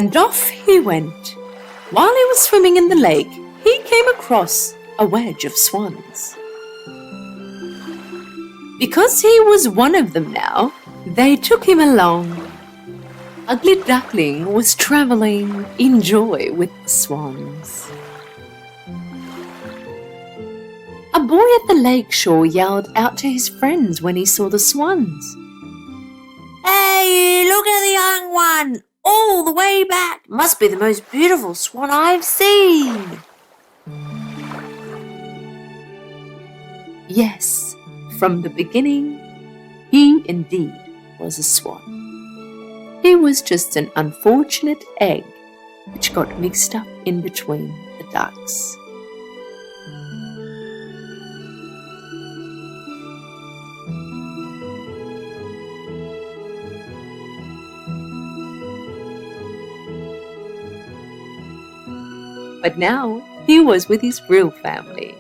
And off he went. While he was swimming in the lake, he came across a wedge of swans. Because he was one of them now, they took him along. Ugly Duckling was travelling in joy with the swans. A boy at the lake shore yelled out to his friends when he saw the swans. Hey, look at the young one! All the way back! Must be the most beautiful swan I've seen! Yes, from the beginning, he indeed was a swan. He was just an unfortunate egg which got mixed up in between the ducks. But now he was with his real family.